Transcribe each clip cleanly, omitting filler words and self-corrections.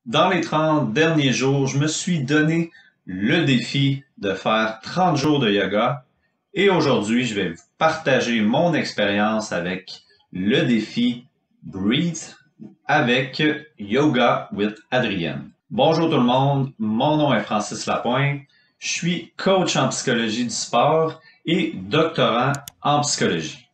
Dans les 30 derniers jours, je me suis donné le défi de faire 30 jours de yoga et aujourd'hui, je vais vous partager mon expérience avec le défi Breathe avec Yoga with Adrienne. Bonjour tout le monde, mon nom est Francis Lapointe, je suis coach en psychologie du sport et doctorant en psychologie.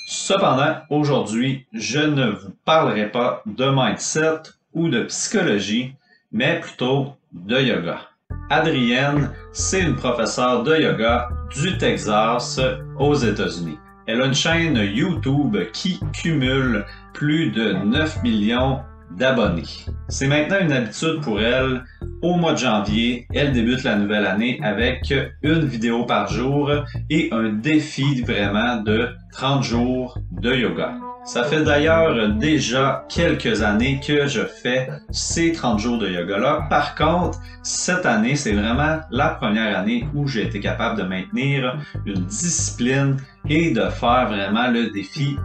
Cependant, aujourd'hui, je ne vous parlerai pas de mindset ou de psychologie, mais plutôt de yoga. Adrienne, c'est une professeure de yoga du Texas aux États-Unis. Elle a une chaîne YouTube qui cumule plus de 9 millions d'abonnés. C'est maintenant une habitude pour elle. Au mois de janvier, elle débute la nouvelle année avec une vidéo par jour et un défi vraiment de 30 jours de yoga. Ça fait d'ailleurs déjà quelques années que je fais ces 30 jours de yoga-là. Par contre, cette année, c'est vraiment la première année où j'ai été capable de maintenir une discipline et de faire vraiment le défi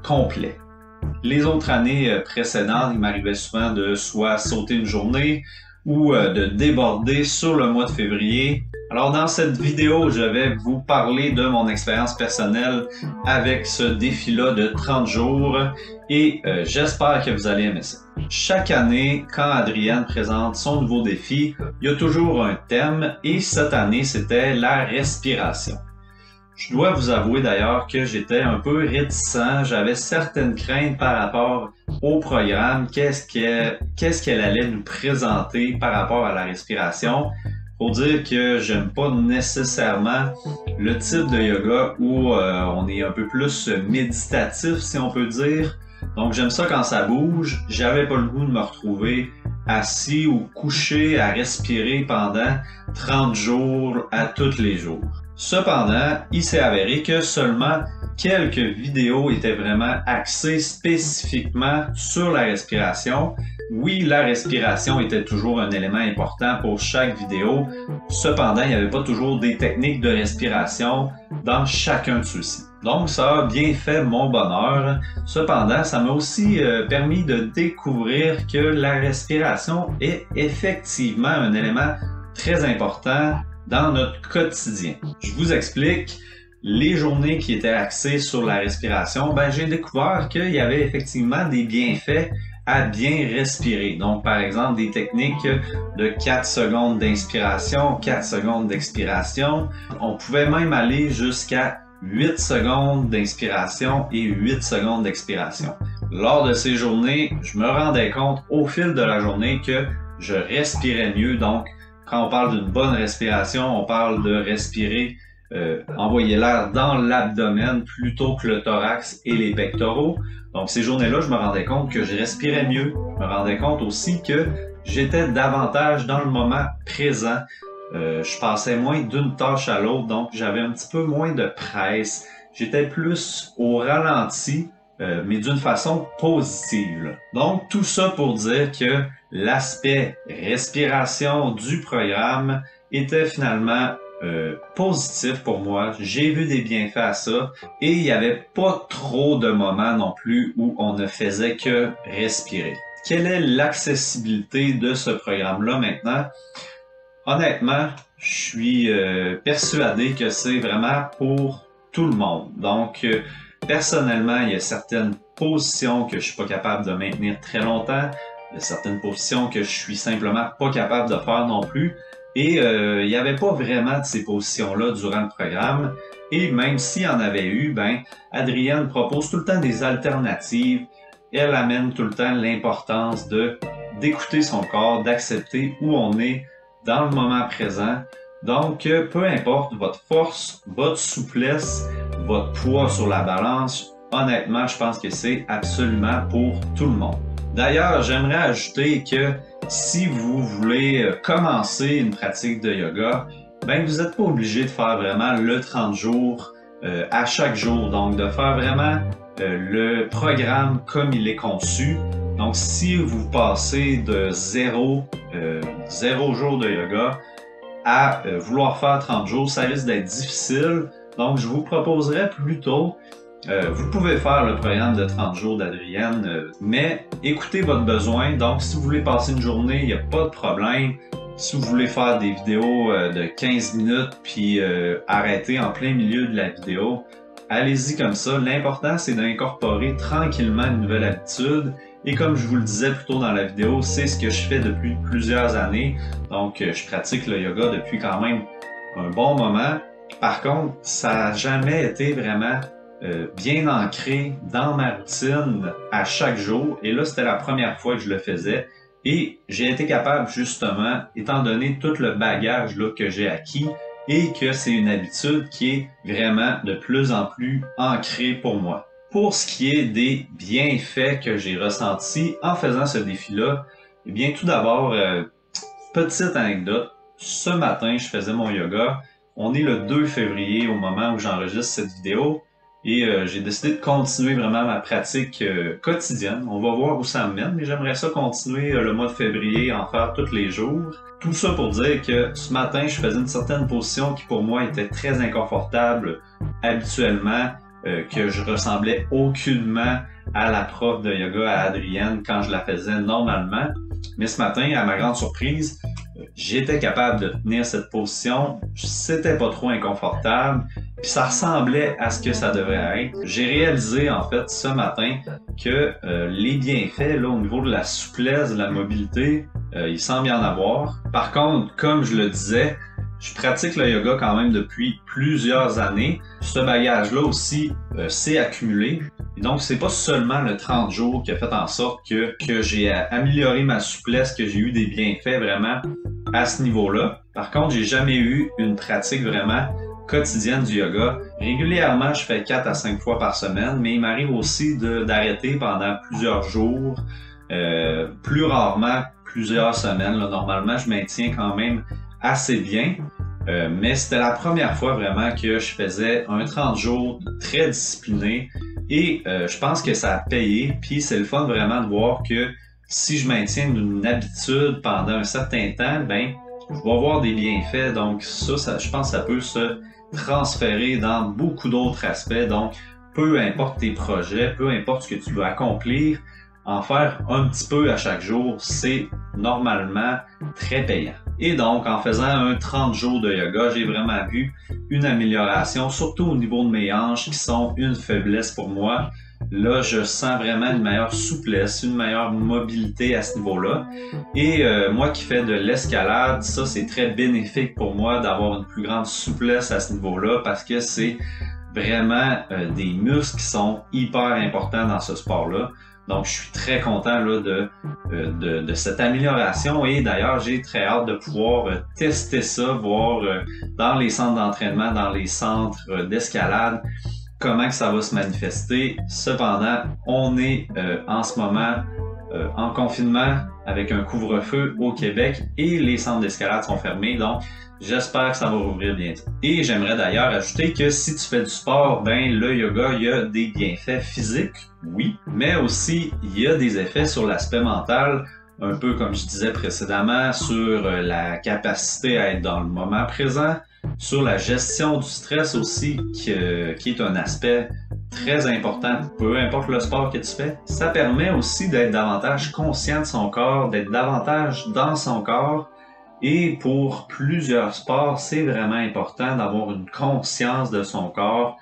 complet. Les autres années précédentes, il m'arrivait souvent de soit sauter une journée ou de déborder sur le mois de février. Alors dans cette vidéo, je vais vous parler de mon expérience personnelle avec ce défi-là de 30 jours et j'espère que vous allez aimer ça. Chaque année, quand Adrienne présente son nouveau défi, il y a toujours un thème et cette année, c'était la respiration. Je dois vous avouer d'ailleurs que j'étais un peu réticent, j'avais certaines craintes par rapport au programme, qu'est-ce qu'elle allait nous présenter par rapport à la respiration. Faut dire que j'aime pas nécessairement le type de yoga où on est un peu plus méditatif, si on peut dire. Donc j'aime ça quand ça bouge, j'avais pas le goût de me retrouver assis ou couché à respirer pendant 30 jours à tous les jours. Cependant, il s'est avéré que seulement quelques vidéos étaient vraiment axées spécifiquement sur la respiration. Oui, la respiration était toujours un élément important pour chaque vidéo. Cependant, il n'y avait pas toujours des techniques de respiration dans chacun de ceux-ci. Donc, ça a bien fait mon bonheur. Cependant, ça m'a aussi permis de découvrir que la respiration est effectivement un élément très important dans notre quotidien. Je vous explique, les journées qui étaient axées sur la respiration, j'ai découvert qu'il y avait effectivement des bienfaits à bien respirer. Donc, par exemple, des techniques de 4 secondes d'inspiration, 4 secondes d'expiration. On pouvait même aller jusqu'à 8 secondes d'inspiration et 8 secondes d'expiration. Lors de ces journées, je me rendais compte au fil de la journée que je respirais mieux. Donc, quand on parle d'une bonne respiration, on parle de respirer, envoyer l'air dans l'abdomen plutôt que le thorax et les pectoraux. Donc ces journées-là, je me rendais compte que je respirais mieux. Je me rendais compte aussi que j'étais davantage dans le moment présent. Je passais moins d'une tâche à l'autre, donc j'avais un petit peu moins de presse. J'étais plus au ralenti, mais d'une façon positive. Donc tout ça pour dire que l'aspect respiration du programme était finalement positif pour moi. J'ai vu des bienfaits à ça et il n'y avait pas trop de moments non plus où on ne faisait que respirer. Quelle est l'accessibilité de ce programme-là maintenant? Honnêtement, je suis persuadé que c'est vraiment pour tout le monde. Donc, personnellement, il y a certaines positions que je suis pas capable de maintenir très longtemps. Il y a certaines positions que je suis simplement pas capable de faire non plus. Et il n'y avait pas vraiment de ces positions-là durant le programme. Et même s'il y en avait eu, Adrienne propose tout le temps des alternatives. Elle amène tout le temps l'importance d'écouter son corps, d'accepter où on est dans le moment présent. Donc, peu importe votre force, votre souplesse, votre poids sur la balance, honnêtement, je pense que c'est absolument pour tout le monde. D'ailleurs, j'aimerais ajouter que si vous voulez commencer une pratique de yoga, vous n'êtes pas obligé de faire vraiment le 30 jours à chaque jour. Donc, de faire vraiment le programme comme il est conçu. Donc, si vous passez de 0 jours de yoga à vouloir faire 30 jours, ça risque d'être difficile. Donc, je vous proposerais plutôt Vous pouvez faire le programme de 30 jours d'Adrienne, mais écoutez votre besoin. Donc, si vous voulez passer une journée, il n'y a pas de problème. Si vous voulez faire des vidéos de 15 minutes puis arrêter en plein milieu de la vidéo, allez-y comme ça. L'important, c'est d'incorporer tranquillement une nouvelle habitude. Et comme je vous le disais plus tôt dans la vidéo, c'est ce que je fais depuis plusieurs années. Donc, je pratique le yoga depuis quand même un bon moment. Par contre, ça n'a jamais été vraiment bien ancré dans ma routine à chaque jour. Et là, c'était la première fois que je le faisais. Et j'ai été capable, justement, étant donné tout le bagage là, que j'ai acquis, et que c'est une habitude qui est vraiment de plus en plus ancrée pour moi. Pour ce qui est des bienfaits que j'ai ressentis en faisant ce défi-là, eh bien, tout d'abord, petite anecdote, ce matin, je faisais mon yoga. On est le 2 février au moment où j'enregistre cette vidéo et j'ai décidé de continuer vraiment ma pratique quotidienne. On va voir où ça me mène, mais j'aimerais ça continuer le mois de février, en faire tous les jours. Tout ça pour dire que ce matin, je faisais une certaine position qui pour moi était très inconfortable habituellement, que je ressemblais aucunement à la prof de yoga, à Adrienne, quand je la faisais normalement. Mais ce matin, à ma grande surprise, j'étais capable de tenir cette position, c'était pas trop inconfortable, puis ça ressemblait à ce que ça devrait être. J'ai réalisé en fait ce matin que les bienfaits là, au niveau de la souplesse, de la mobilité, il semble y en avoir. Par contre, comme je le disais, je pratique le yoga quand même depuis plusieurs années. Ce bagage-là aussi s'est accumulé. Et donc, c'est pas seulement le 30 jours qui a fait en sorte que j'ai amélioré ma souplesse, que j'ai eu des bienfaits vraiment à ce niveau-là. Par contre, j'ai jamais eu une pratique vraiment quotidienne du yoga. Régulièrement, je fais 4 à 5 fois par semaine, mais il m'arrive aussi d'arrêter pendant plusieurs jours, plus rarement plusieurs semaines. Là, normalement, je maintiens quand même assez bien. Mais c'était la première fois vraiment que je faisais un 30 jours très discipliné et je pense que ça a payé. Puis c'est le fun vraiment de voir que si je maintiens une habitude pendant un certain temps, ben je vais avoir des bienfaits. Donc ça, je pense que ça peut se transférer dans beaucoup d'autres aspects. Donc peu importe tes projets, peu importe ce que tu veux accomplir, en faire un petit peu à chaque jour, c'est normalement très payant. Et donc, en faisant un 30 jours de yoga, j'ai vraiment vu une amélioration, surtout au niveau de mes hanches qui sont une faiblesse pour moi. Là, je sens vraiment une meilleure souplesse, une meilleure mobilité à ce niveau-là. Et moi qui fais de l'escalade, ça c'est très bénéfique pour moi d'avoir une plus grande souplesse à ce niveau-là parce que c'est vraiment des muscles qui sont hyper importants dans ce sport-là. Donc, je suis très content là, de cette amélioration et d'ailleurs, j'ai très hâte de pouvoir tester ça, voir dans les centres d'entraînement, dans les centres d'escalade, comment que ça va se manifester. Cependant, on est en ce moment en confinement avec un couvre-feu au Québec et les centres d'escalade sont fermés. Donc, j'espère que ça va rouvrir bientôt. Et j'aimerais d'ailleurs ajouter que si tu fais du sport, ben le yoga, il y a des bienfaits physiques, oui, mais aussi il y a des effets sur l'aspect mental, un peu comme je disais précédemment, sur la capacité à être dans le moment présent, sur la gestion du stress aussi, qui est un aspect très important, peu importe le sport que tu fais. Ça permet aussi d'être davantage conscient de son corps, d'être davantage dans son corps. Et pour plusieurs sports, c'est vraiment important d'avoir une conscience de son corps,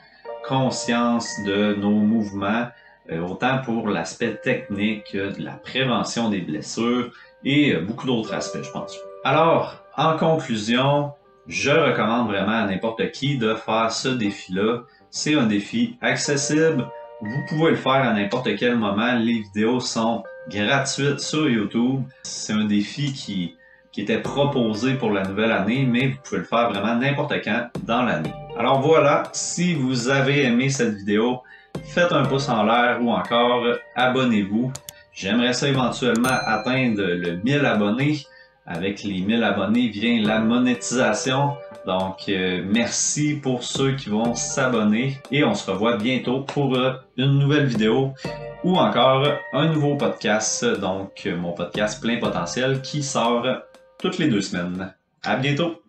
conscience de nos mouvements, autant pour l'aspect technique, de la prévention des blessures et beaucoup d'autres aspects, je pense. Alors, en conclusion, je recommande vraiment à n'importe qui de faire ce défi-là. C'est un défi accessible. Vous pouvez le faire à n'importe quel moment. Les vidéos sont gratuites sur YouTube. C'est un défi qui était proposé pour la nouvelle année, mais vous pouvez le faire vraiment n'importe quand dans l'année. Alors voilà, si vous avez aimé cette vidéo, faites un pouce en l'air ou encore abonnez-vous. J'aimerais ça éventuellement atteindre le 1000 abonnés. Avec les 1000 abonnés vient la monétisation. Donc, merci pour ceux qui vont s'abonner et on se revoit bientôt pour une nouvelle vidéo ou encore un nouveau podcast, donc mon podcast Plein Potentiel qui sort toutes les 2 semaines. À bientôt!